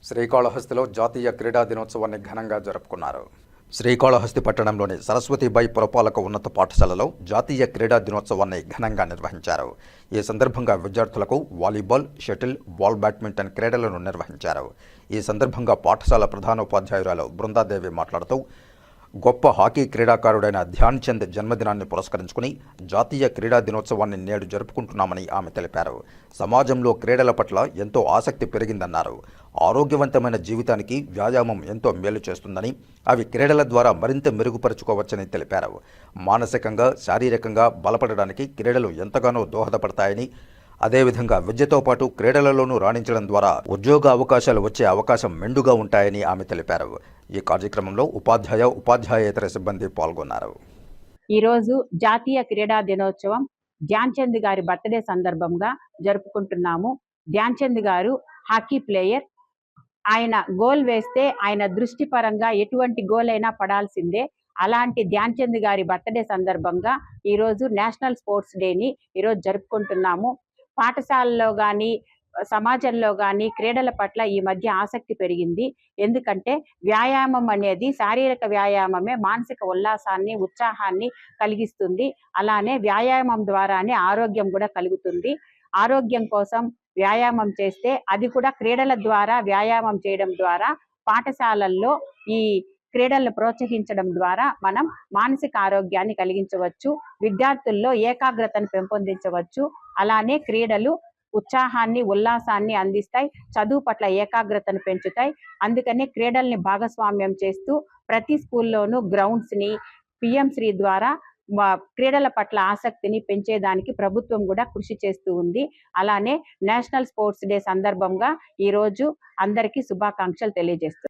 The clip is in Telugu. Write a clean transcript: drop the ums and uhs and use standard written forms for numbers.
శ్రీకాళహస్తిలో జాతీయ క్రీడా దినోత్సవాన్ని ఘనంగా జరుపుకున్నారు. శ్రీకాళహస్తి పట్టణంలోని సరస్వతీబాయి పురపాలక ఉన్నత పాఠశాలలో జాతీయ క్రీడా దినోత్సవాన్ని ఘనంగా నిర్వహించారు. ఈ సందర్భంగా విద్యార్థులకు వాలీబాల్, షటిల్, బాల్ బ్యాడ్మింటన్ క్రీడలను నిర్వహించారు. ఈ సందర్భంగా పాఠశాల ప్రధానోపాధ్యాయురాలు బృందాదేవి మాట్లాడుతూ, గొప్ప హాకీ క్రీడాకారుడైన ధ్యాన్ చంద్ జన్మదినాన్ని పురస్కరించుకుని జాతీయ క్రీడా దినోత్సవాన్ని నేడు జరుపుకుంటున్నామని ఆమె తెలిపారు. సమాజంలో క్రీడల పట్ల ఎంతో ఆసక్తి పెరిగిందన్నారు. ఆరోగ్యవంతమైన జీవితానికి వ్యాయామం ఎంతో మేలు చేస్తుందని, అవి క్రీడల ద్వారా మరింత మెరుగుపరుచుకోవచ్చని తెలిపారు. మానసికంగా, శారీరకంగా బలపడడానికి క్రీడలు ఎంతగానో దోహదపడతాయని, అదేవిధంగా విద్యతో పాటు క్రీడలలోనూ రాణించడం ద్వారా ఉద్యోగ అవకాశాలు వచ్చే అవకాశం మెండుగా ఉంటాయని ఆమె తెలిపారు. ఈ కార్యక్రమంలో ఉపాధ్యాయేతర సిబ్బంది పాల్గొన్నారు. ఈరోజు జాతీయ క్రీడా దినోత్సవం ధ్యాన్ చంద్ గారి బర్త్డే సందర్భంగా జరుపుకుంటున్నాము. ధ్యాన్ చంద్ గారు హాకీ ప్లేయర్. ఆయన గోల్ వేస్తే ఆయన దృష్టి పరంగా ఎటువంటి గోల్ అయినా పడాల్సిందే. అలాంటి ధ్యాన్ చంద్ గారి బర్త్డే సందర్భంగా ఈరోజు నేషనల్ స్పోర్ట్స్ డేని ఈరోజు జరుపుకుంటున్నాము. పాఠశాలలో కానీ సమాజంలో కానీ క్రీడల పట్ల ఈ మధ్య ఆసక్తి పెరిగింది. ఎందుకంటే వ్యాయామం అనేది శారీరక వ్యాయామమే మానసిక ఉల్లాసాన్ని, ఉత్సాహాన్ని కలిగిస్తుంది. అలానే వ్యాయామం ద్వారానే ఆరోగ్యం కూడా కలుగుతుంది. ఆరోగ్యం కోసం వ్యాయామం చేస్తే, అది కూడా క్రీడల ద్వారా వ్యాయామం చేయడం ద్వారా, పాఠశాలల్లో ఈ క్రీడలను ప్రోత్సహించడం ద్వారా మనం మానసిక ఆరోగ్యాన్ని కలిగించవచ్చు, విద్యార్థుల్లో ఏకాగ్రతను పెంపొందించవచ్చు. అలానే క్రీడలు ఉత్సాహాన్ని, ఉల్లాసాన్ని అందిస్తాయి, చదువు పట్ల ఏకాగ్రతను పెంచుతాయి. అందుకనే క్రీడల్ని భాగస్వామ్యం చేస్తూ ప్రతి స్కూల్లోనూ గ్రౌండ్స్ని పిఎం శ్రీ ద్వారా క్రీడల పట్ల ఆసక్తిని పెంచేదానికి ప్రభుత్వం కూడా కృషి చేస్తూ ఉంది. అలానే నేషనల్ స్పోర్ట్స్ డే సందర్భంగా ఈరోజు అందరికీ శుభాకాంక్షలు తెలియజేస్తుంది.